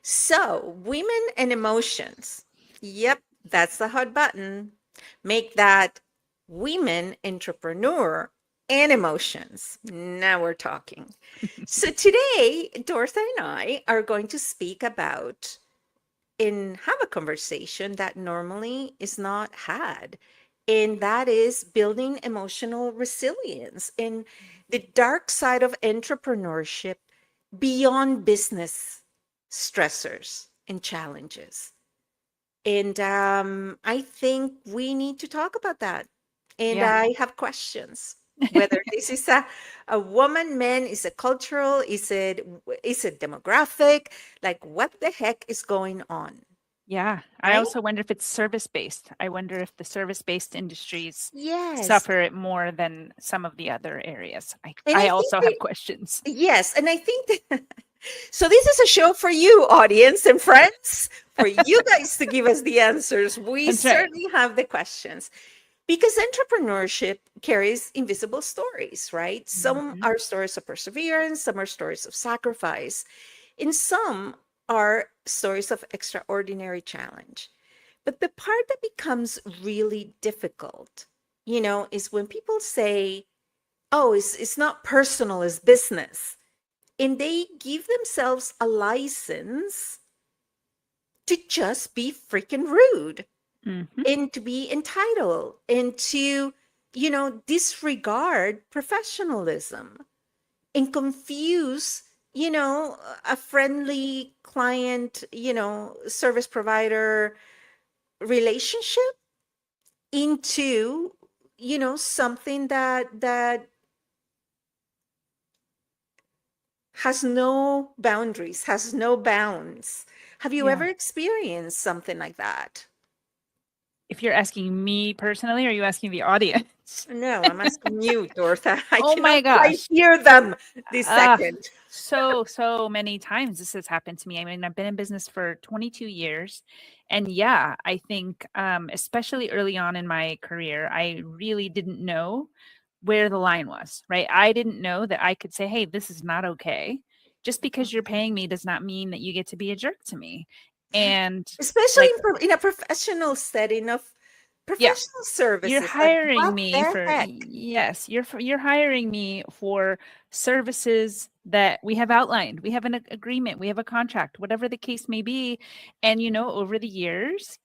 So, women and emotions. Yep, that's the hot button. Make that women entrepreneur and emotions. Now we're talking. So, today, Dortha and I are going to speak about and have a conversation that normally is not had. And that is building emotional resilience and the dark side of entrepreneurship beyond business stressors and challenges. And I think we need to talk about that. And Yeah. I have questions. Whether this is a woman, man, is it cultural, is it demographic? Like what the heck is going on? Yeah. I Right? also wonder if it's service-based. I wonder if the service-based industries Yes. suffer it more than some of the other areas. I And I I think also that, have questions. yes, and I think that so this is a show for you, audience and friends, for you guys to give us the answers. We That's right. certainly have the questions. Because entrepreneurship carries invisible stories, right? Some Mhm. are stories of perseverance, some are stories of sacrifice, and some are stories of extraordinary challenge. But the part that becomes really difficult, is when people say, oh, it's not personal, it's business. And they give themselves a license to just be freaking rude Mhm. and to be entitled and to disregard professionalism and confuse a friendly client service provider relationship into something that has no boundaries, has no bounds. Have you Yeah. ever experienced something like that? If you're asking me personally, or are you asking the audience? No, I'm asking you, Dorotha. I Oh cannot my quite gosh. hear them this Uh, second. so many times this has happened to me. I mean, I've been in business for 22 years. And yeah, I think especially early on in my career, I really didn't know where the line was, right? I didn't know that I could say, "Hey, this is not okay." Just because you're paying me does not mean that you get to be a jerk to me. And Especially like, in a professional setting of yeah, professional you're services. Like, hiring what me the for heck? yes, you're hiring me for services that we have outlined. We have an agreement, we have a contract, whatever the case may be. And over the years,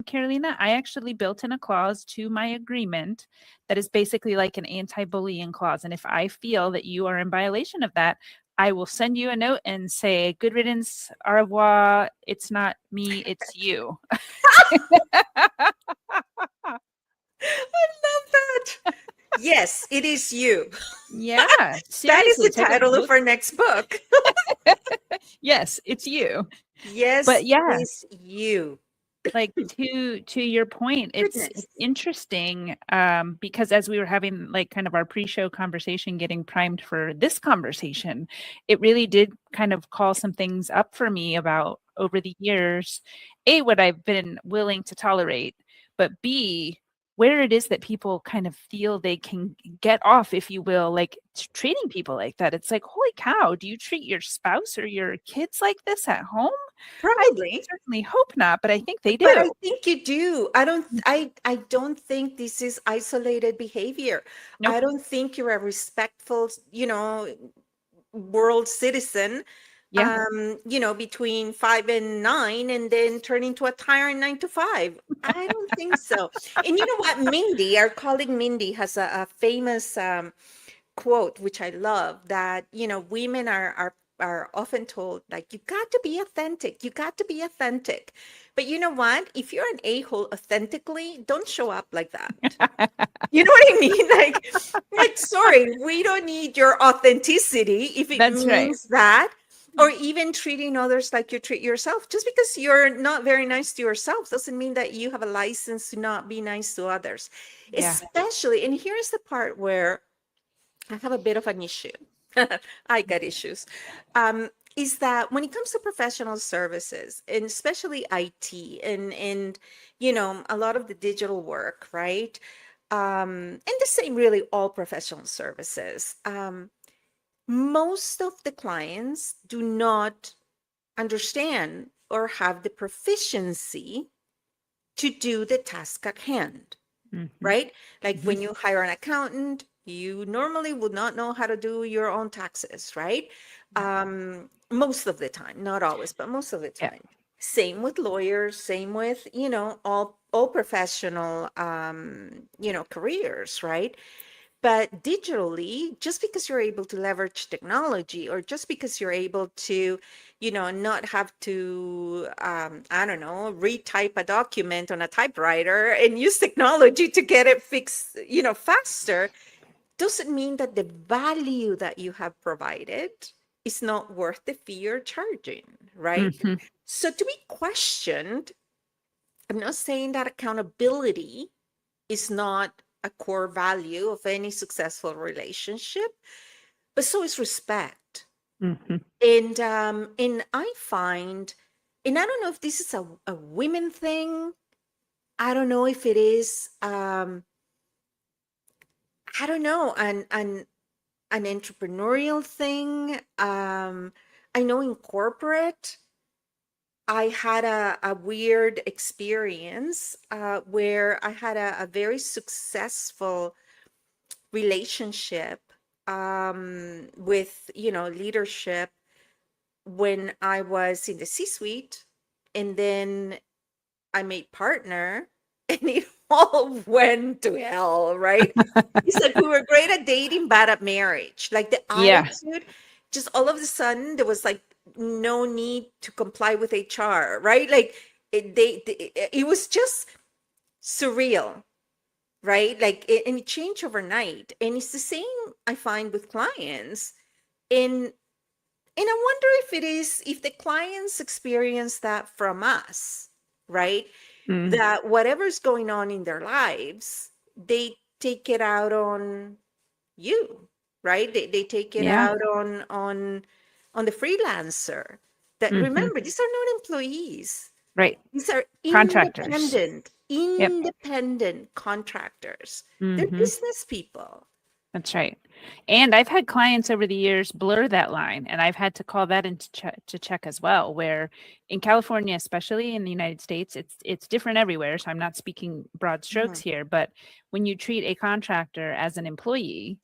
Carolina, I actually built in a clause to my agreement that is basically like an anti-bullying clause. And if I feel that you are in violation of that, I will send you a note and say, good riddance, au revoir. It's not me, it's you. I love that. Yes, it is you. Yeah, That is seriously, the take a title of look. our next book. Yes, it's you. Yes, But it yeah, is you. like to your point, it's Goodness. interesting because as we were having like kind of our pre-show conversation, getting primed for this conversation, it really did kind of call some things up for me about over the years, A, what I've been willing to tolerate, but B, where it is that people kind of feel they can get off, if you will, like treating people like that. It's like, holy cow, do you treat your spouse or your kids like this at home? I Probably. certainly hope not, but I think they But I do. think you do. I don't think this is isolated behavior. I Nope. don't think you're a respectful, world citizen, Yeah. between 5 and 9 and then turn into a tyrant 9 to 5. I don't think so. And you know what? Mindy, our colleague Mindy, has a famous quote, which I love, that, women are often told, like, you got to be authentic. You got to be authentic. But you know what? If you're an a-hole authentically, don't show up like that. You know what I mean? Like, sorry, we don't need your authenticity if it That's right. means that, or even treating others like you treat yourself. Just because you're not very nice to yourself doesn't mean that you have a license to not be nice to others. Yeah. Especially, and here's the part where I have a bit of an issue. I got issues. Is that when it comes to professional services, and especially IT and a lot of the digital work, right? And the same really all professional services. Most of the clients do not understand or have the proficiency to do the task at hand, Mhm. right? Like Mhm. when you hire an accountant, you normally would not know how to do your own taxes, right? Yep. Most of the time, not always, but most of the Yep. time. Same with lawyers, same with, all professional, careers, right? But digitally, just because you're able to leverage technology or just because you're able to, not have to, I don't know, retype a document on a typewriter and use technology to get it fixed, faster, doesn't mean that the value that you have provided is not worth the fee you're charging, right? Mhm. So to be questioned, I'm not saying that accountability is not a core value of any successful relationship, but so is respect. Mhm. And I find, and I don't know if this is a women thing. I don't know if it is, I don't know, an entrepreneurial thing. I know in corporate, I had a weird experience where I had a very successful relationship with leadership when I was in the C-suite, and then I made partner, and it all went to hell, right? It's like we were great at dating, bad at marriage. Like the Yeah. attitude, just all of a sudden there was like no need to comply with HR, right? Like it was just surreal, right? Like and it changed overnight. And it's the same I find with clients. And I wonder if it is, if the clients experience that from us, right? Mm. That whatever's going on in their lives, they take it out on you, right? They take it Yeah. out on the freelancer. That, Mhm. remember, these are not employees. Right. These are Contractors. Yep. independent contractors. They're Mhm. business people. That's right. And I've had clients over the years blur that line, and I've had to call that into check as well. Where in California, especially in the United States, it's different everywhere. So I'm not speaking broad strokes Mhm. here, but when you treat a contractor as an employee,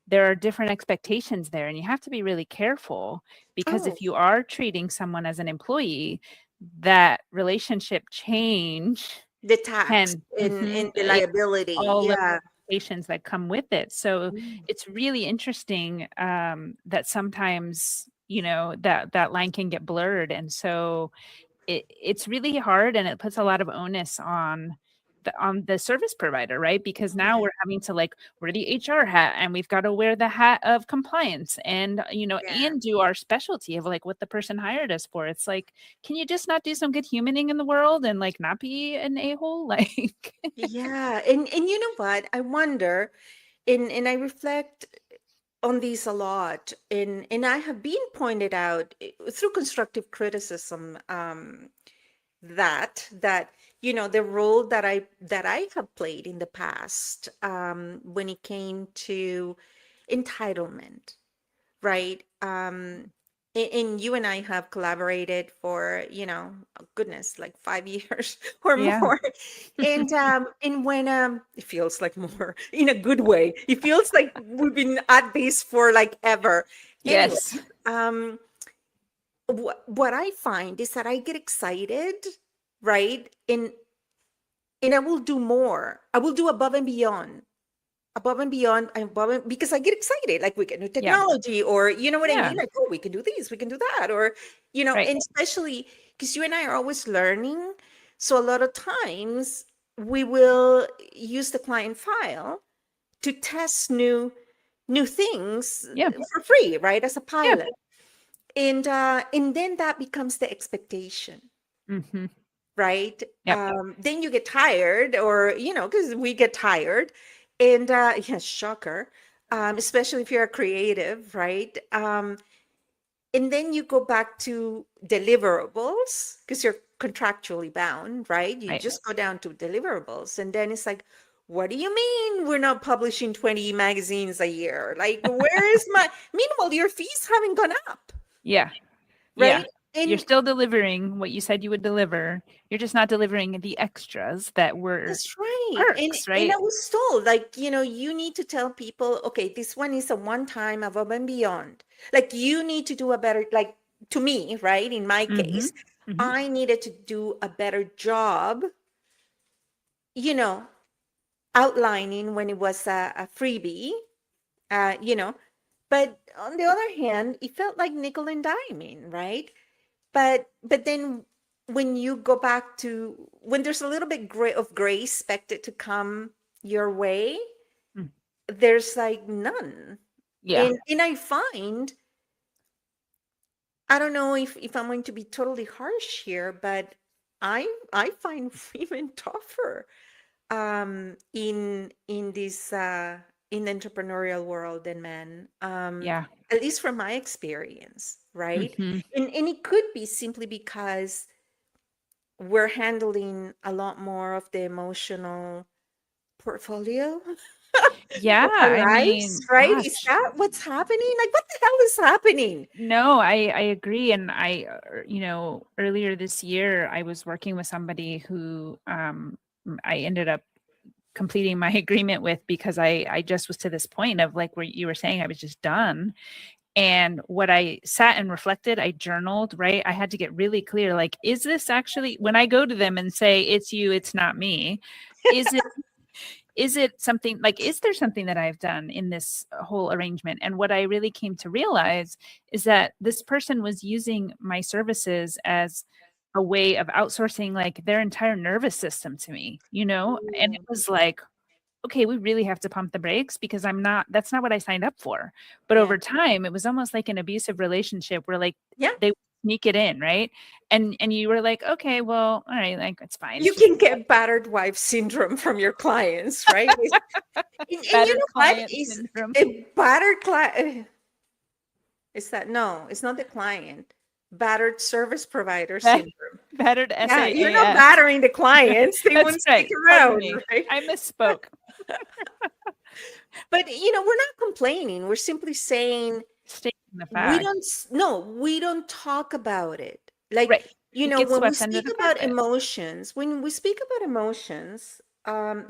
there are different expectations there, and you have to be really careful because Oh, if you are treating someone as an employee, that relationship change the tax can and the yeah, liability. all of the Yeah. implications that come with it. So Mm. it's really interesting that sometimes that line can get blurred, and so it's really hard, and it puts a lot of onus on the service provider, right? Because now Yeah. we're having to like wear the HR hat, and we've got to wear the hat of compliance, and Yeah. and do our specialty of like what the person hired us for. It's like, can you just not do some good humaning in the world and like not be an a-hole? Like, Yeah. And you know what? I wonder, and I reflect on these a lot, and I have been pointed out through constructive criticism, that the role that I have played in the past, when it came to entitlement, right? And you and I have collaborated for, goodness, like 5 years or yeah. more. And when it feels like more in a good way. It feels like we've been at this for like ever. Anyway, Yes. um, what I find is that I get excited, right? And I will do more. I will do above and because I get excited, like we can do Yeah. technology, or you know what I Yeah. mean? Like, oh, we can do this, we can do that, or, Right. and especially because you and I are always learning. So a lot of times we will use the client file to test new things Yeah. for free, right? As a Yeah. pilot. And then that becomes the expectation, Mhm. right? Yep. Then you get tired, or because we get tired, and yeah, shocker, especially if you're a creative, right? And then you go back to deliverables because you're contractually bound, right? You Right. just go down to deliverables, and then it's like, what do you mean we're not publishing 20 magazines a year? Like, where is my? Meanwhile, your fees haven't gone up, Yeah. Yeah. right? You're And still delivering what you said you would deliver. You're just not delivering the extras that were that's right. perks, And right? I was told, like, you need to tell people, okay, this one is a one time above and beyond. Like, you need to do a better, like, to me, right? In my Mhm. case, Mhm. I needed to do a better job, you know, outlining when it was a freebie, you know. But on the other hand, it felt like nickel and diming, right? But then when you go back to when there's a little bit of grace expected to come your way, Mm. there's like none. Yeah. And I find, I don't know if I'm going to be totally harsh here, but I find women tougher in this in the entrepreneurial world than men, Yeah. at least from my experience, right? Mhm. And it could be simply because we're handling a lot more of the emotional portfolio Yeah, of our I lives, mean, right? Is gosh. that what's happening? Like, what the hell is happening? No, I agree, and earlier this year, I was working with somebody who, I ended up completing my agreement with because I just was to this point of, like, where you were saying, I was just done. And what I sat and reflected, I journaled, right? I had to get really clear, like, is this actually, when I go to them and say, it's you, it's not me, is it something like, is there something that I've done in this whole arrangement? And what I really came to realize is that this person was using my services as a way of outsourcing like their entire nervous system to me, and it Ooh, was like, okay, we really have to pump the brakes because that's not what I signed up for. But yeah. over time, it was almost like an abusive relationship where, like, Yeah. they sneak it in, right? And you were like, okay, well, all right, like, it's fine. You It's just can get battered wife syndrome from your clients, right? And you battered know what client is syndrome. a battered client? Is that no? It's not the client. Battered service provider syndrome. Battered Yeah, you're not SaaS. battering the clients; they That's won't stick right. Pardon around, me. right? I misspoke. But we're not complaining. We're simply saying Stating the we fact. don't. No, we don't talk about it. Like, Right. It gets when we swept under speak the about carpet. emotions,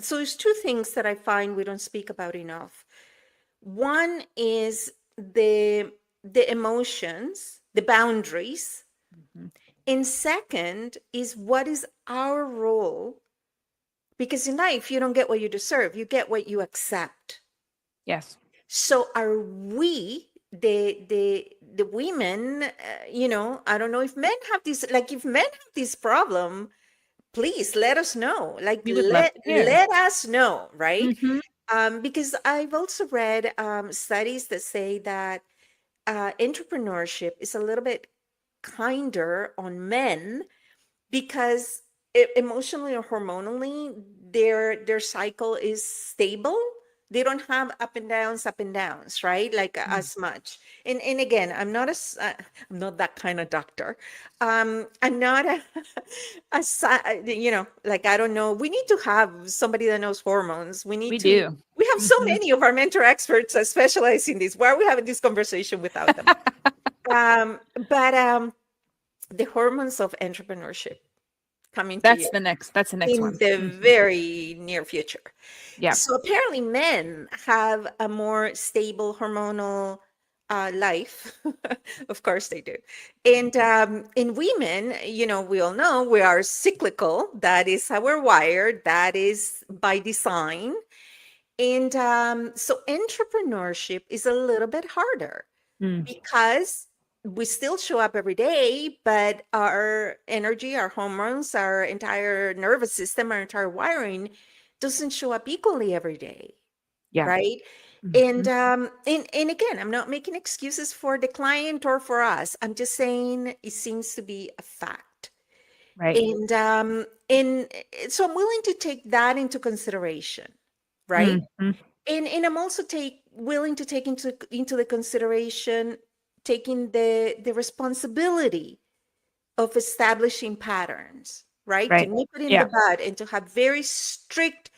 so there's two things that I find we don't speak about enough. One is the emotions, the boundaries, Mhm. and second is what is our role? Because in life, you don't get what you deserve, you get what you accept. Yes. So are we the women? I don't know if men have this. Like, if men have this problem, please let us know. Like, We would love let to hear. let us know, right? Mhm. Because I've also read studies that say that entrepreneurship is a little bit kinder on men because emotionally or hormonally their cycle is stable. They don't have up and downs, right? Like, Mm. as much. And again, I'm not that kind of doctor. I'm not like, I don't know, we need to have somebody that knows hormones. We do. We have so Mhm. many of our mentor experts that specialize in this. Why are we having this conversation without them? But the hormones of entrepreneurship coming to you That's the next in one. the Mhm. very near future. Yeah. So apparently, men have a more stable hormonal life. Of course, they do. And Mhm. in women, we all know we are cyclical. That is how we're wired. That is by design. And so entrepreneurship is a little bit harder Mm. because we still show up every day, but our energy, our hormones, our entire nervous system, our entire wiring doesn't show up equally every day, Yeah. right? And Mhm. and again, I'm not making excuses for the client or for us. I'm just saying it seems to be a fact. Right. And so I'm willing to take that into consideration, right? Mhm. And I'm also take willing to take into the consideration taking the responsibility of establishing patterns, right? To Right. nip it in the Yeah. bud and to have very strict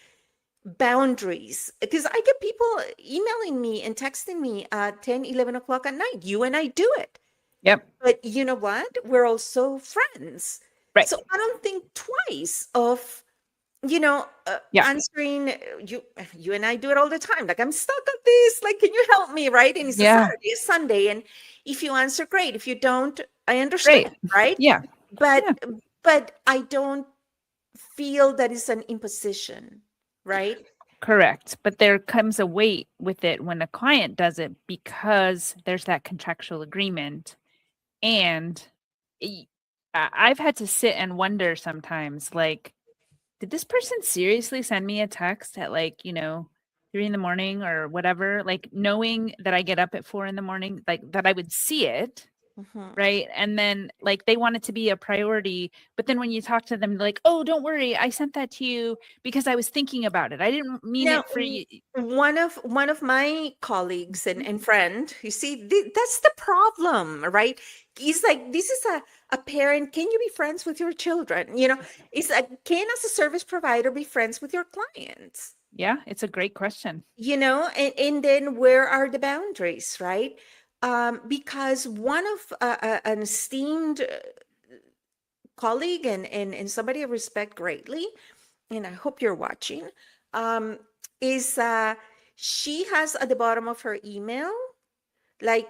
boundaries. Because I get people emailing me and texting me at 10, 11 o'clock at night. You and I do it. Yep. But you know what? We're also friends. Right. So I don't think twice of, Yeah. answering. You and I do it all the time. Like, I'm stuck on this. Like, can you help me? Right? And it's a Yeah. Saturday, a Sunday. And if you answer, great. If you don't, I understand. Great. Right? Yeah. Yeah. But I don't feel that it's an imposition. Right? Correct. But there comes a weight with it when a client does it because there's that contractual agreement. And y- I've had to sit and wonder sometimes, like, did this person seriously send me a text at, like, 3 in the morning or whatever? Like, knowing that I get up at 4 in the morning, like, that I would see it, Mhm. right? And then, like, they want it to be a priority, but then when you talk to them, like, "Oh, don't worry, I sent that to you because I was thinking about it. I didn't mean Now, it for you." one of my colleagues and friend, you see, that's the problem, right? He's like, this is a parent. Can you be friends with your children? It's like, can as a service provider be friends with your clients? Yeah, it's a great question. And then where are the boundaries, right? Because one of an esteemed colleague and somebody I respect greatly, and I hope you're watching, um, is she has at the bottom of her email, like,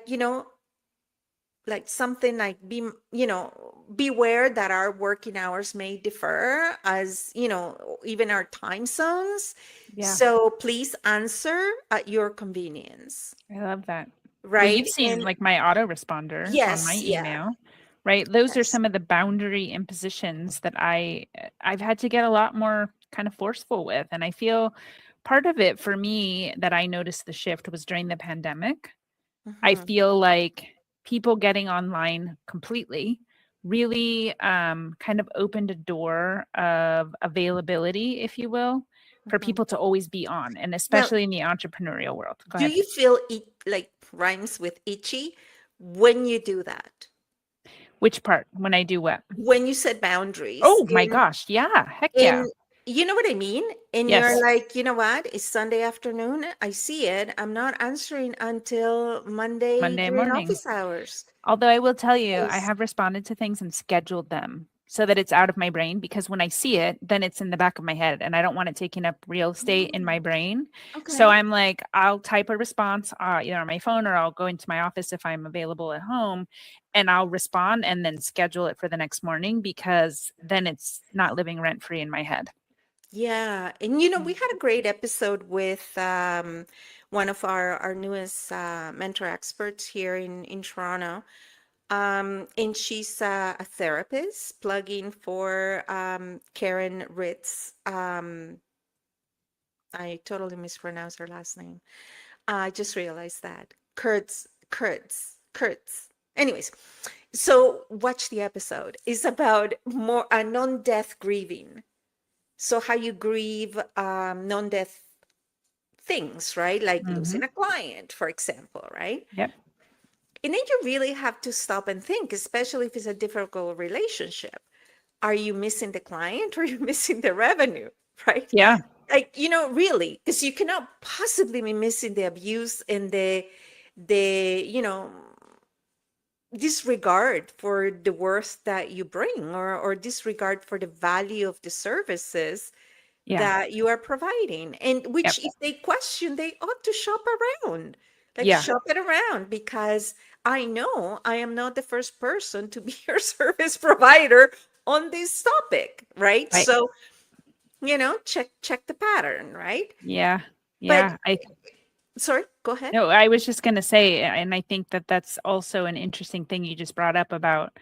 like something like, beware that our working hours may differ, as even our time zones. Yeah, So please answer at your convenience, I love that. Well, right? you've seen, And like, my autoresponder on my yes, yeah, email, right? Those are yes. some of the boundary impositions that I've had to get a lot more kind of forceful with, and I feel part of it for me that I noticed the shift was during the pandemic. I Hmm. feel like people getting online completely really kind of opened a door of availability, if you will, for Hmm. people to always be on, and Now, especially in the entrepreneurial world. Go do ahead. you feel it like rhymes with itchy when you do that? Which part? When I do what? When you set boundaries Oh my gosh. Yeah. Heck yeah. in you know what I mean? And you're Yes. like, you know what? It's Sunday afternoon. I see it. I'm not answering until Monday Monday during morning. office hours. Although I will tell you, I Yes. have responded to things and scheduled them so that it's out of my brain, because when I see it, then it's in the back of my head and I don't want it taking up real estate in my Mm, brain. So okay. I'm like, I'll type a response either on my phone, or I'll go into my office if I'm available at home, and I'll respond and then schedule it for the next morning, because then it's not living rent free in my head. Yeah. And we had a great episode with one of our newest mentor experts here in Toronto. And she's a therapist, plugging for Karen Ritz. I totally mispronounced her last name. I just realized that. Kurtz. Anyways, so watch the episode. It's about more a non-death grieving. So how you grieve non-death things, right? Like Hmm. losing a client, for example, right? Yep. And then you really have to stop and think, especially if it's a difficult relationship. Are you missing the client or are you missing the revenue, right? Yeah. Like, really, because you cannot possibly be missing the abuse and the disregard for the worth that you bring, or disregard for the value of the services Yeah. that you are providing. And Yep. which, if they question, they ought to shop around, like Yeah. shop it around, because I know I am not the first person to be your service provider on this topic, right? Right. So, check the pattern, right? Yeah. But Yeah. I sorry, go ahead. No, I was just going to say, and I think that that's also an interesting thing you just brought up about.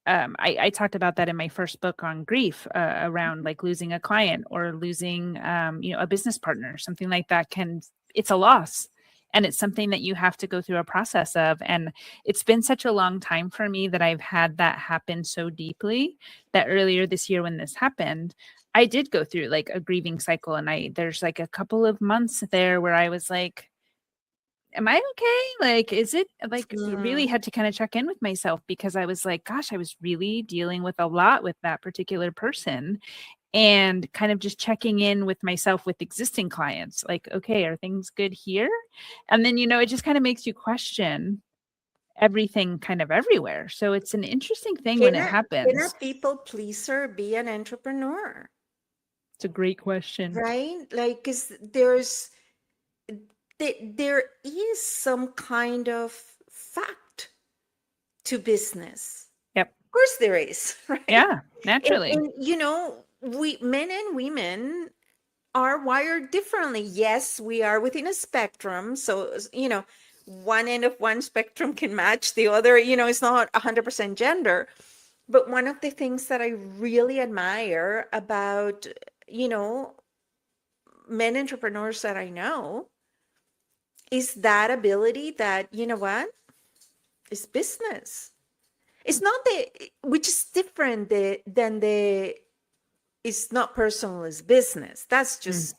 I talked about that in my first book on grief, around like losing a client or losing, a business partner, something like that. It's a loss, and it's something that you have to go through a process of. And it's been such a long time for me that I've had that happen so deeply, that earlier this year when this happened, I did go through like a grieving cycle. And there's like a couple of months there where I was like, am I okay? Like, is it like, really Mm, had to kind of check in with myself, because I was like, gosh, I was really dealing with a lot with that particular person, and kind of just checking in with myself with existing clients. Like, okay, are things good here? And then, it just kind of makes you question. everything kind of everywhere. So it's an interesting thing when Can it a happens. people pleaser be an entrepreneur? It's a great question. Right? Like, because there is some kind of fact to business. Yep. Of course there is, right? Yeah, naturally. And we men and women are wired differently. Yes, we are within a spectrum. So, one end of one spectrum can match the other. It's not 100% gender. But one of the things that I really admire about, you know, men entrepreneurs that I know is that ability that, what? It's business. It's not which is different than it's not personal, it's business. That's Mm, just,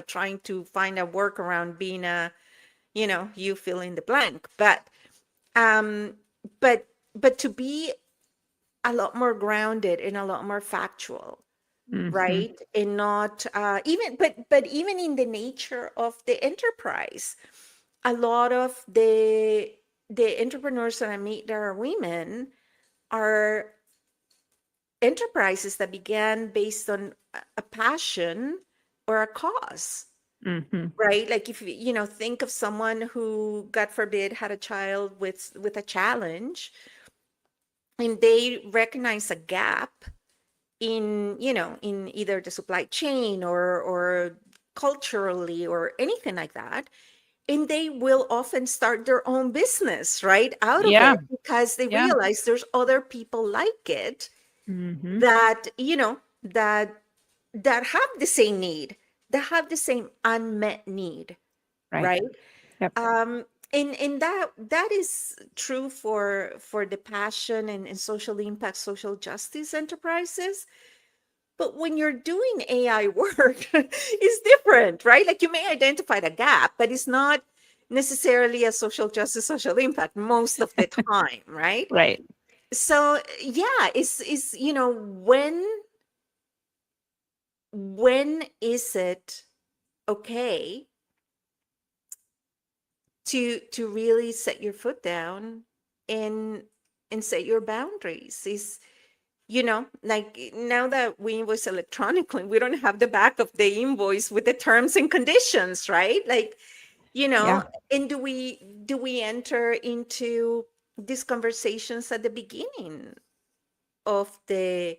trying to find a workaround being you fill in the blank. Um, but, but to be a lot more grounded and a lot more factual, mhm, right? And not but even in the nature of the enterprise, a lot of the entrepreneurs that I meet that are women are enterprises that began based on a passion or a cause, mhm. right? Like if think of someone who, God forbid, had a child with a challenge, and they recognize a gap in in either the supply chain or culturally or anything like that, and they will often start their own business right out of Yeah, it because they yeah. realize there's other people like it Mhm. that that have the same need, that have the same unmet need, Right. right? Yep. And that is true for the passion and social impact, social justice enterprises. But when you're doing AI work, it's different, right? Like you may identify the gap, but it's not necessarily a social justice, social impact most of the time, right? Right. So yeah, it's when is it okay to really set your foot down and set your boundaries? Is like now that we invoice electronically, we don't have the back of the invoice with the terms and conditions, right? Like, Yeah. and do we enter into these conversations at the beginning of the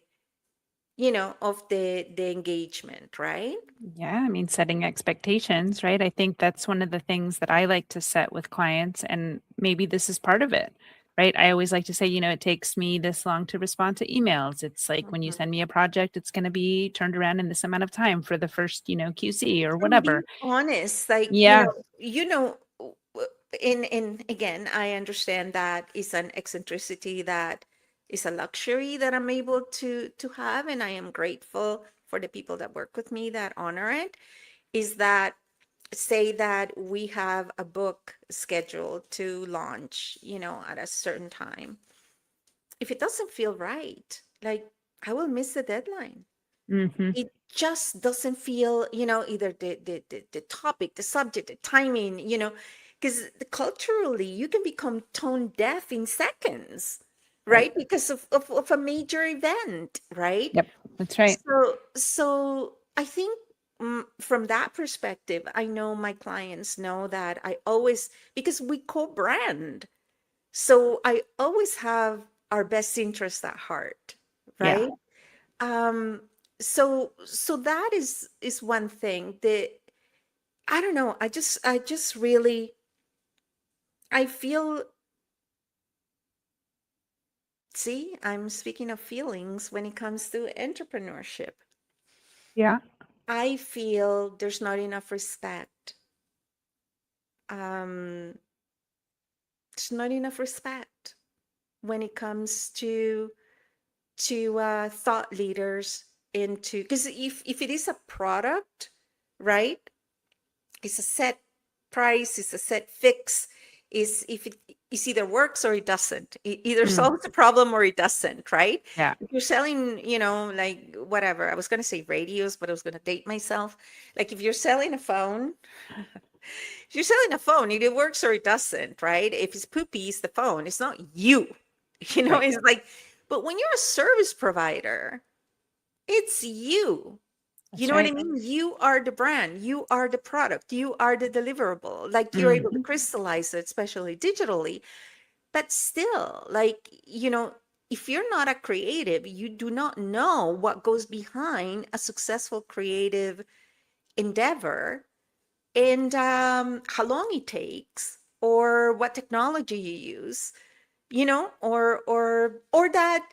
engagement, right? Yeah, I mean, setting expectations, right? I think that's one of the things that I like to set with clients, and maybe this is part of it, right? I always like to say, it takes me this long to respond to emails. It's like when you Mhm. send me a project, it's going to be turned around in this amount of time for the first, QC or And being whatever. honest, like, Yeah. and again, I understand that is an eccentricity that is a luxury that I'm able to have, and I am grateful for the people that work with me that honor it. Is that say that we have a book scheduled to launch, at a certain time. If it doesn't feel right, like I will miss the deadline. Hmm. It just doesn't feel, either the topic, the subject, the timing, because culturally you can become tone deaf in seconds, Right. right? Because of a major event, right? Yep. That's right. So I think, from that perspective, I know my clients know that I always, because we co-brand, so I always have our best interest at heart, Yeah. right? um so that is one thing that I don't know, I just really, I feel, see, I'm speaking of feelings when it comes to entrepreneurship. Yeah. I feel there's not enough respect. um there's not enough respect when it comes to thought leaders, into, because if it is a product, right, it's a set price, it's a set fix. Is if it is either works or it doesn't. It either Mm. solves the problem or it doesn't, right? Yeah. If you're selling, like whatever, I was gonna say radios, but I was gonna date myself. Like if you're selling a phone, you're selling a phone, it works or it doesn't, right? If it's poopy, it's the phone. It's not you. Right. It's like, but when you're a service provider, it's you. You That's know what I right. mean? You are the brand, you are the product, you are the deliverable. Like you're able to Mhm. crystallize it, especially digitally. But still, like, if you're not a creative, you do not know what goes behind a successful creative endeavor and how long it takes or what technology you use, or that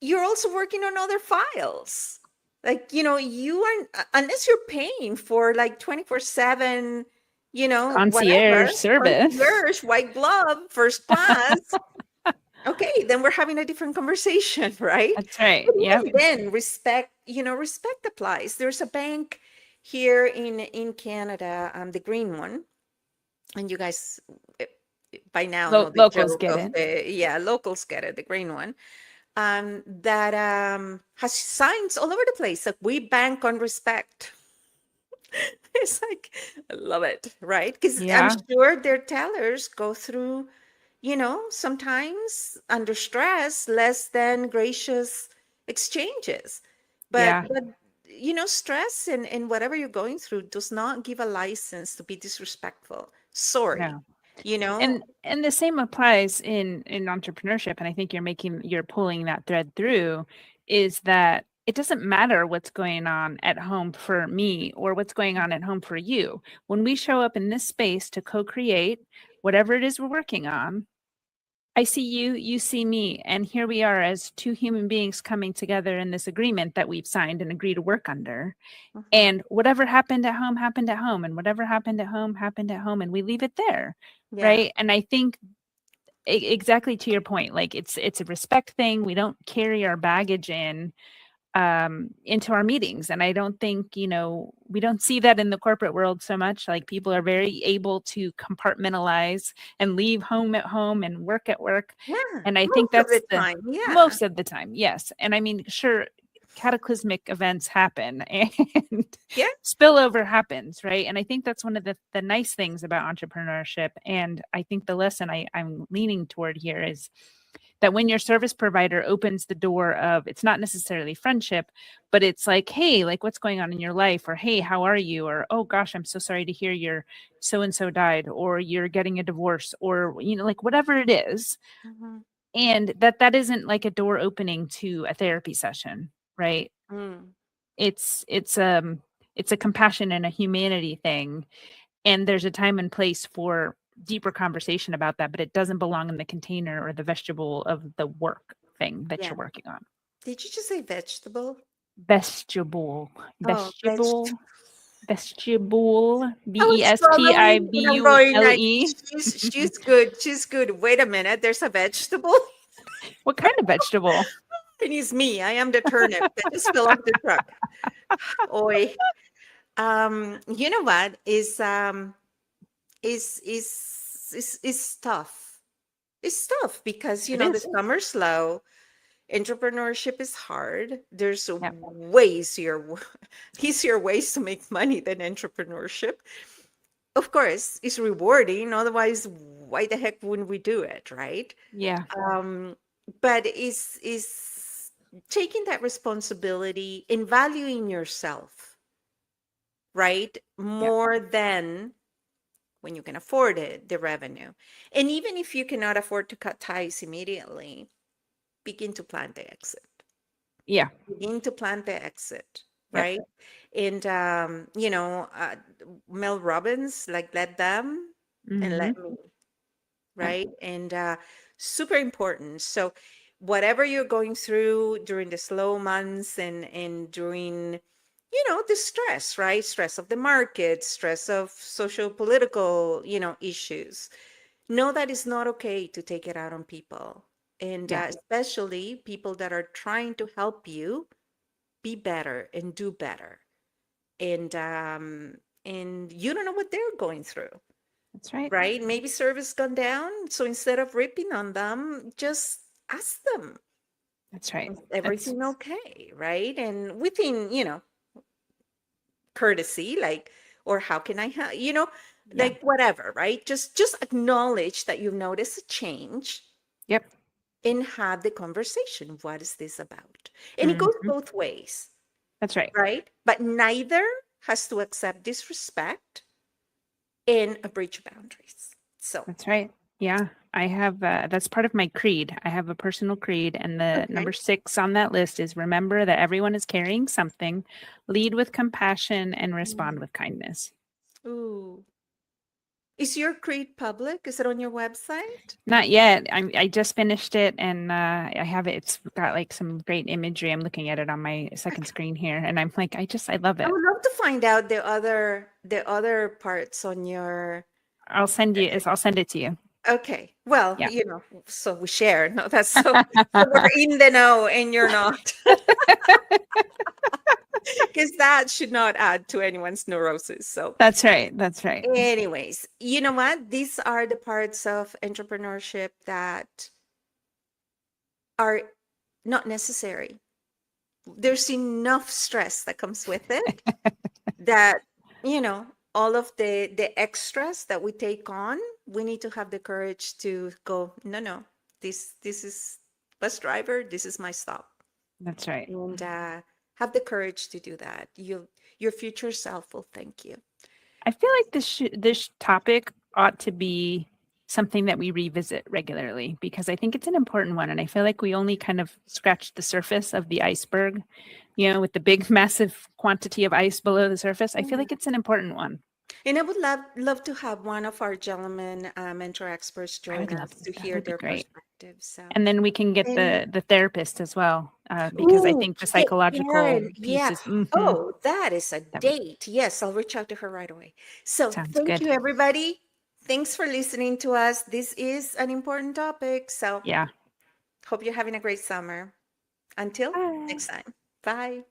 you're also working on other files. Like, you aren't, unless you're paying for like 24/7, whatever, Concierge service. concierge, white glove, first class. Okay, then we're having a different conversation, right? That's right. But Yep. even then, respect applies. There's a bank here in Canada, the green one, and you guys eh, by now know the Locals joke get of it. locals get it, the green one, that has signs all over the place. Like, we bank on respect. It's like, I love it, right? Because I'm Yeah. sure their tellers go through, sometimes under stress, less than gracious exchanges. But Yeah. stress and whatever you're going through does not give a license to be disrespectful. Sorry, No. you know? And the same applies in entrepreneurship, and I think you're pulling that thread through, is that it doesn't matter what's going on at home for me or what's going on at home for you. When we show up in this space to co-create whatever it is we're working on, I see you, you see me, and here we are as two human beings coming together in this agreement that we've signed and agreed to work under. Mhm. And whatever happened at home, and whatever happened at home happened at home, and we leave it there. Yeah. Right. And I think exactly to your point, like it's a respect thing. We don't carry our baggage into our meetings, and I don't think, we don't see that in the corporate world so much. Like, people are very able to compartmentalize and leave home at home and work at work, Yeah. and I think Most of that's the the time. Yeah. most of the time. Yes. And I mean, sure, cataclysmic events happen and Yeah. spillover happens, right? And I think that's one of the nice things about entrepreneurship, and I think the lesson I'm leaning toward here is that when your service provider opens the door of, it's not necessarily friendship, but it's like, hey, like, what's going on in your life? Or, hey, how are you? Or, oh gosh, I'm so sorry to hear your so and so died, or you're getting a divorce, or, like, whatever it is. Mhm. And that isn't like a door opening to a therapy session, right? Mm. It's a compassion and a humanity thing, and there's a time and place for deeper conversation about that, but it doesn't belong in the container or the vegetable of the work thing that Yeah. you're working on. Did you just say vegetable? Vestibule, Oh, vegetable. vestibule, vestibule, I was following and I'm going like, Vestibule. she's good. She's good. Wait a minute. There's a vegetable. What kind of vegetable? And it's me. I am the turnip that just fell off the truck. Oi. You know what is tough. It's tough because It the is. summer's slow. Entrepreneurship is hard. There's Yeah. easier ways to make money than entrepreneurship. Of course, it's rewarding. Otherwise, why the heck wouldn't we do it, right? Yeah. Um, but is taking that responsibility and valuing yourself, right? Yeah. More than when you can afford it, the revenue. And even if you cannot afford to cut ties immediately, begin to plan the exit. Yeah. Begin to plan the exit, Yep. right? And Mel Robbins, like, let them and Hmm. let me, Yep. right? And super important. So whatever you're going through during the slow months and during the stress, right? Stress of the market, stress of social political issues, know that it's not okay to take it out on people, and Yeah. especially people that are trying to help you be better and do better. And you don't know what they're going through, That's right. right? Maybe service gone down, so instead of ripping on them, just ask them, That's right. is That's everything okay, right? And within courtesy, like, or how can I help, Yeah. like whatever, right? Just acknowledge that you've noticed a change Yep. and have the conversation. What is this about? And it goes Mhm. both ways, That's right. right? But neither has to accept disrespect and a breach of boundaries. So, That's right. Yeah. I have, that's part of my creed. I have a personal creed, and the okay. number 6 on that list is remember that everyone is carrying something, lead with compassion, and respond Mm. with kindness. Ooh. Is your creed public? Is it on your website? Not yet. I just finished it, and I have it. It's got like some great imagery. I'm looking at it on my second Okay. screen here, and I'm like, I love I it. would love to find out the other parts on your. I'll send it to you. Okay. Well, Yeah. so we share. No, that's so we're in the know and you're not. Because that should not add to anyone's neurosis. So, That's right. That's right. anyways, you know what? These are the parts of entrepreneurship that are not necessary. There's enough stress that comes with it that, all of the extras that we take on, we need to have the courage to go, no, no, this is bus driver, this is my stop. That's right. And have the courage to do that. Your future self will thank you. I feel like this topic ought to be something that we revisit regularly because I think it's an important one, and I feel like we only kind of scratched the surface of the iceberg, with the big, massive quantity of ice below the surface. I feel Yeah. like it's an important one. And I would love to have one of our gentlemen mentor experts I join would love us to. to That hear would be their great. perspective. So, And then we can get and the therapist as well, because I ooh, think the psychological Karen, piece yeah. is Oh, that is a that would date. Yes, I'll reach out to her right away. So, sounds thank good. you, everybody. Thanks for listening to us. This is an important topic. So, Yeah. hope you're having a great summer. Until Bye. next time. Bye.